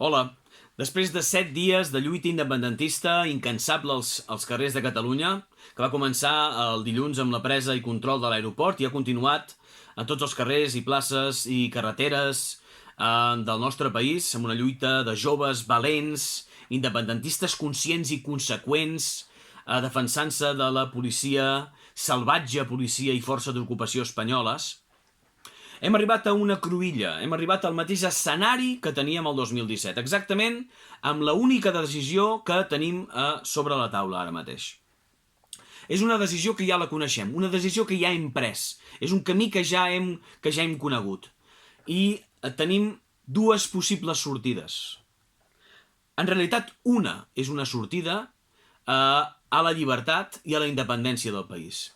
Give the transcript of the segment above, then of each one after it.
Hola. Després de 7 dies de lluita independentista incansable als carrers de Catalunya, que va començar el dilluns amb la presa i control de l'aeroport i ha continuat a tots els carrers i places i carreteres del nostre país, amb una lluita de joves valents, independentistes conscients i conseqüents, defensant-se de la policia, salvatge policia i força d'ocupació espanyoles. Hem arribat a una cruïlla, hem arribat al mateix escenari que teníem el 2017, exactament amb la única decisió que tenim sobre la taula ara mateix. És una decisió que ja la coneixem, una decisió que ja hem pres, és un camí que ja hem conegut. I tenim dues possibles sortides. En realitat, una és una sortida a la llibertat i a la independència del país.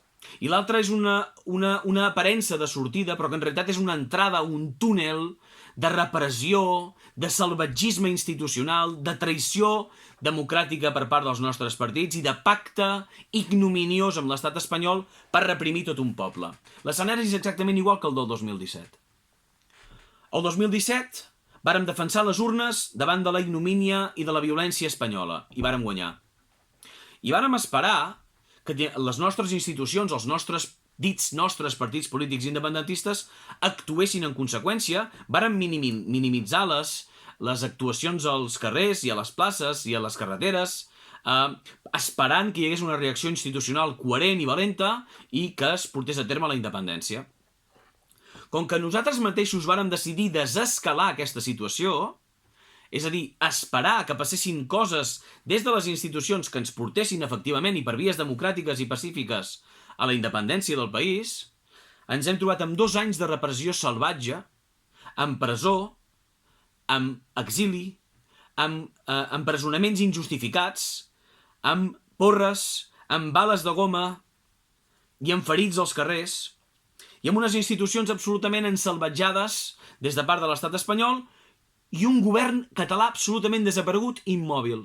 I l'altra és una aparença de sortida, però que en realitat és una entrada a un túnel de repressió, de salvatgisme institucional, de traïció democràtica per part dels nostres partits i de pacte ignominiós amb l'estat espanyol per reprimir tot un poble. L'escenari és exactament igual que el del 2017. El 2017 vàrem defensar les urnes davant de la ignomínia i de la violència espanyola, i vàrem guanyar. I vàrem esperar que les nostres institucions, els nostres partits polítics independentistes actuessin en conseqüència. Vàrem minimitzar les actuacions als carrers i a les places i a les carreteres, esperant que hi hagués una reacció institucional coherent i valenta i que es portés a terme la independència. Com que nosaltres mateixos vàrem decidir desescalar aquesta situació, és a dir, esperar que passessin coses des de les institucions que ens portessin efectivament i per vies democràtiques i pacífiques a la independència del país, ens hem trobat amb 2 anys de repressió salvatge, amb presó, amb exili, amb empresonaments injustificats, amb porres, amb bales de goma i amb ferits als carrers, i amb unes institucions absolutament ensalvatjades des de part de l'estat espanyol i un govern català absolutament desaparegut i immòbil.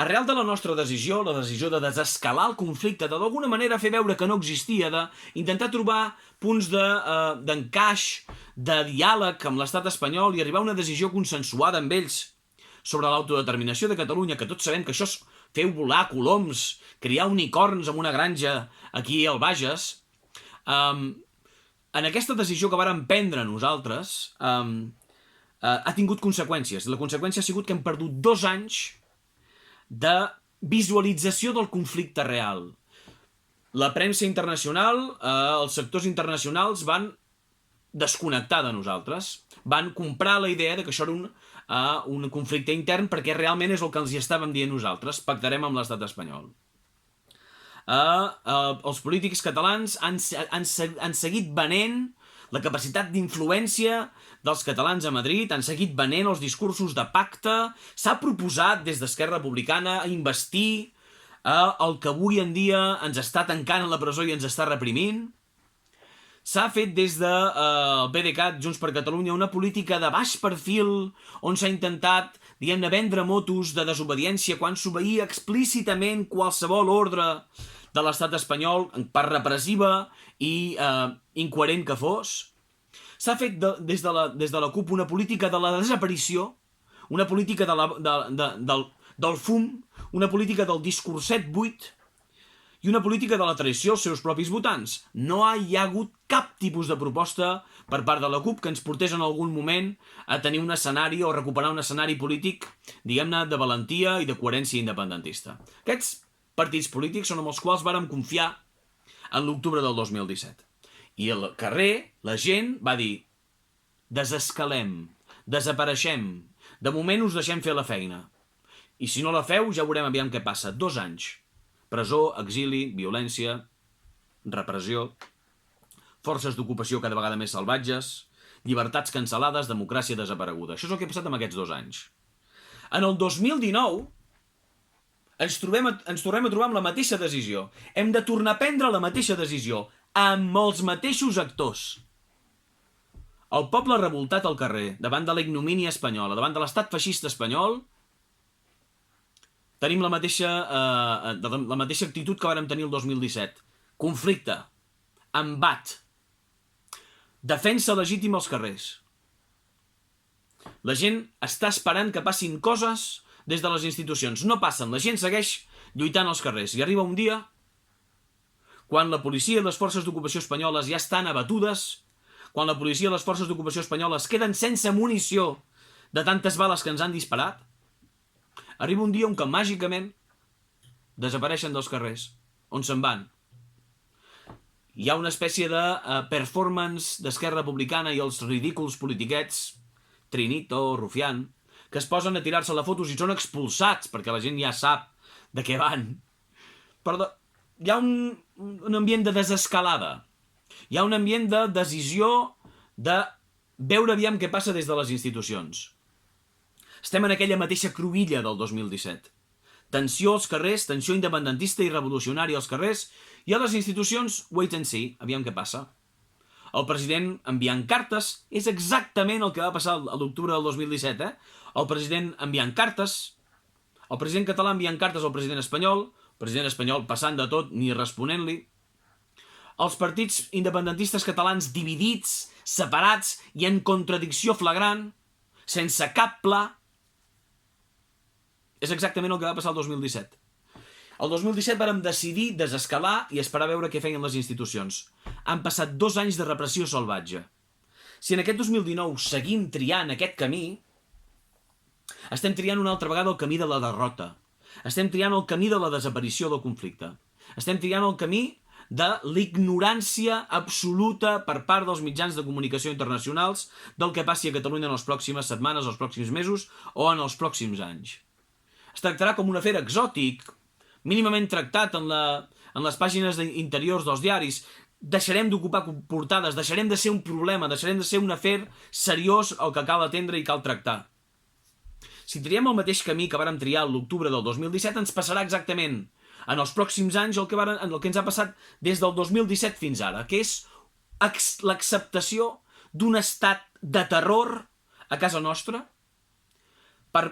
Arrel de la nostra decisió, la decisió de desescalar el conflicte, de d'alguna manera fer veure que no existia, d'intentar trobar punts d'encaix, de diàleg amb l'estat espanyol i arribar a una decisió consensuada amb ells sobre l'autodeterminació de Catalunya, que tots sabem que això és fer volar coloms, criar unicorns en una granja aquí al Bages. En aquesta decisió que vàrem prendre nosaltres, ha tingut conseqüències. La conseqüència ha sigut que hem perdut 2 anys de visualització del conflicte real. La premsa internacional, els sectors internacionals van desconnectar de nosaltres, van comprar la idea de que això era un conflicte intern perquè realment és el que els hi estàvem dient nosaltres, pactarem amb l'estat espanyol. Els polítics catalans han seguit venent la capacitat d'influència dels catalans a Madrid, han seguit venent els discursos de pacte, s'ha proposat des d'Esquerra Republicana investir el que avui en dia ens està tancant a la presó i ens està reprimint. S'ha fet des del PDeCAT, Junts per Catalunya, una política de baix perfil on s'ha intentat, diguem-ne, vendre motos de desobediència quan s'obeïa explícitament qualsevol ordre de l'estat espanyol, per repressiva i incoherent que fos. S'ha fet des de la CUP una política de la desaparició, una política del fum, una política del discurset buit i una política de la traïció als seus propis votants. No hi ha hagut cap tipus de proposta per part de la CUP que ens portés en algun moment a tenir un escenari o recuperar un escenari polític, diguem-ne, de valentia i de coherència independentista. Aquests partits polítics són amb els quals vàrem confiar en l'octubre del 2017. I al carrer la gent va dir: desescalem, desapareixem, de moment us deixem fer la feina. I si no la feu ja veurem aviam què passa. 2 anys. Presó, exili, violència, repressió, forces d'ocupació cada vegada més salvatges, llibertats cancel·lades, democràcia desapareguda. Això és el que ha passat amb aquests 2 anys. En el 2019 ens tornem a trobar amb la mateixa decisió. Hem de tornar a prendre la mateixa decisió, amb els mateixos actors. El poble revoltat al carrer, davant de la ignomínia espanyola, davant de l'estat feixista espanyol, tenim la mateixa actitud que vàrem tenir el 2017. Conflicte, embat, defensa legítima als carrers. La gent està esperant que passin coses des de les institucions. No passen, la gent segueix lluitant als carrers. I arriba un dia quan la policia i les forces d'ocupació espanyoles ja estan abatudes, quan la policia i les forces d'ocupació espanyoles queden sense munició de tantes bales que ens han disparat, arriba un dia on que màgicament desapareixen dels carrers. On se'n van? Hi ha una espècie de performance d'Esquerra Republicana i els ridículs politiquets, Trinito, Rufián, que es posen a tirar-se la fotos i són expulsats perquè la gent ja sap de què van. Però hi ha un ambient de desescalada. Hi ha un ambient de decisió de veure aviam què passa des de les institucions. Estem en aquella mateixa cruïlla del 2017. Tensió als carrers, tensió independentista i revolucionària als carrers, i a les institucions, wait and see, aviam què passa. El president enviant cartes, és exactament el que va passar a l'octubre del 2017, El president enviant cartes, el president català enviant cartes al president espanyol passant de tot, ni responent-li, els partits independentistes catalans dividits, separats i en contradicció flagrant, sense cap pla. És exactament el que va passar el 2017. El 2017 vàrem decidir desescalar i esperar a veure què feien les institucions. Han passat 2 anys de repressió salvatge. Si en aquest 2019 seguim triant aquest camí, estem triant una altra vegada el camí de la derrota. Estem triant el camí de la desaparició del conflicte. Estem triant el camí de l'ignorància absoluta per part dels mitjans de comunicació internacionals del que passi a Catalunya en les pròximes setmanes, els pròxims mesos o en els pròxims anys. Es tractarà com un afer exòtic, mínimament tractat en les pàgines interiors dels diaris. Deixarem d'ocupar portades, deixarem de ser un problema, deixarem de ser un afer seriós el que cal atendre i cal tractar. Si triem el mateix camí que vàrem triar l'octubre del 2017, ens passarà exactament en els pròxims anys el que ens ha passat des del 2017 fins ara, que és l'acceptació d'un estat de terror a casa nostra,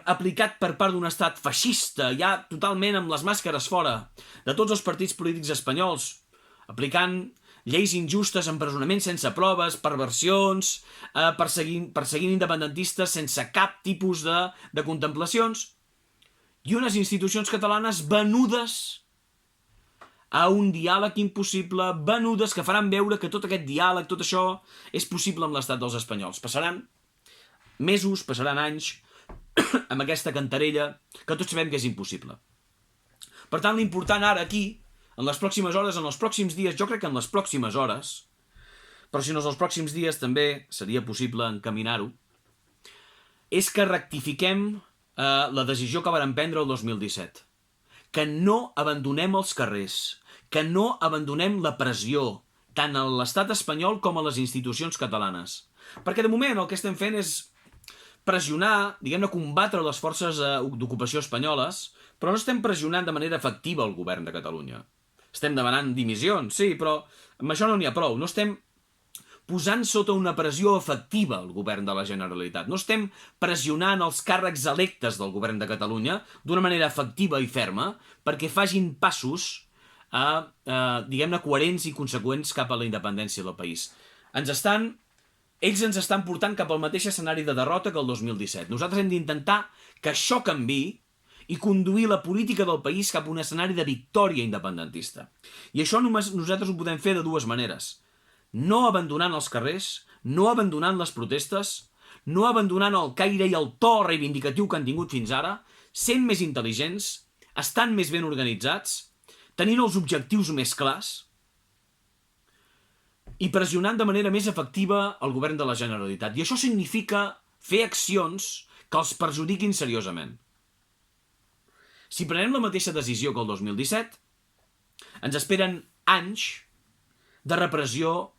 aplicat per part d'un estat feixista, ja totalment amb les màscares fora, de tots els partits polítics espanyols, aplicant lleis injustes, empresonaments sense proves, perversions, perseguint independentistes sense cap tipus de contemplacions, i unes institucions catalanes venudes a un diàleg impossible, venudes que faran veure que tot aquest diàleg, tot això, és possible amb l'estat dels espanyols. Passaran mesos, passaran anys, amb aquesta cantarella que tots sabem que és impossible. Per tant, l'important ara aquí, en les pròximes hores, en els pròxims dies, jo crec que en les pròximes hores, però si no és els pròxims dies també seria possible encaminar-ho, és que rectifiquem la decisió que vàrem prendre el 2017. Que no abandonem els carrers, que no abandonem la pressió, tant a l'estat espanyol com a les institucions catalanes. Perquè de moment el que estem fent és pressionar, diguem-ne, combatre les forces d'ocupació espanyoles, però no estem pressionant de manera efectiva el govern de Catalunya. Estem demanant dimissions, sí, però amb això no n'hi ha prou. No estem posant sota una pressió efectiva el govern de la Generalitat. No estem pressionant els càrrecs electes del govern de Catalunya d'una manera efectiva i ferma perquè facin passos diguem-ne, coherents i conseqüents cap a la independència del país. Ells ens estan portant cap al mateix escenari de derrota que el 2017. Nosaltres hem d'intentar que això canviï i conduir la política del país cap a un escenari de victòria independentista. I això només nosaltres ho podem fer de 2 maneres. No abandonant els carrers, no abandonant les protestes, no abandonant el caire i el to reivindicatiu que han tingut fins ara, sent més intel·ligents, estant més ben organitzats, tenint els objectius més clars i pressionant de manera més efectiva el govern de la Generalitat. I això significa fer accions que els perjudiquin seriosament. Si prenem la mateixa decisió que el 2017, ens esperen anys de repressió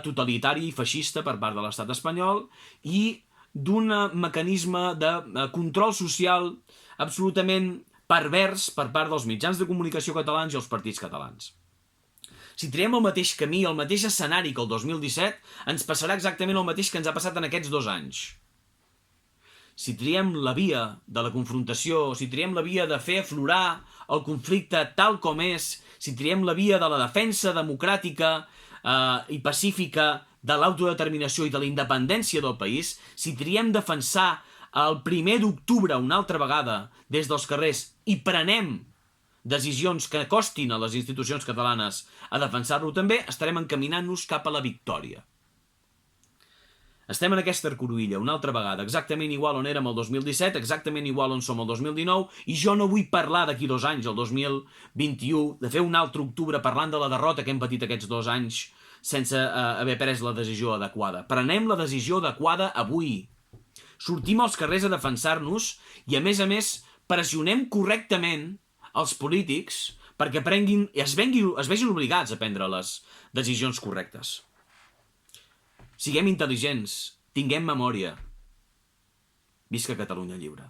totalitari i feixista per part de l'estat espanyol i d'un mecanisme de control social absolutament pervers per part dels mitjans de comunicació catalans i els partits catalans. Si triem el mateix camí, el mateix escenari que el 2017, ens passarà exactament el mateix que ens ha passat en aquests 2 anys. Si triem la via de la confrontació, si triem la via de fer aflorar el conflicte tal com és, si triem la via de la defensa democràtica i pacífica de l'autodeterminació i de la independència del país, si triem defensar el 1 d'octubre una altra vegada des dels carrers i prenem decisions que costin a les institucions catalanes a defensar-lo també, estarem encaminant-nos cap a la victòria. Estem en aquesta arcoruïlla una altra vegada, exactament igual on érem el 2017, exactament igual on som el 2019, i jo no vull parlar d'aquí 2 anys, el 2021, de fer un altre octubre parlant de la derrota que hem patit aquests 2 anys sense haver pres la decisió adequada. Prenem la decisió adequada avui. Sortim als carrers a defensar-nos i, a més, pressionem correctament els polítics perquè prenguin i es vegin obligats a prendre les decisions correctes. Siguem intel·ligents, tinguem memòria. Visca Catalunya lliure.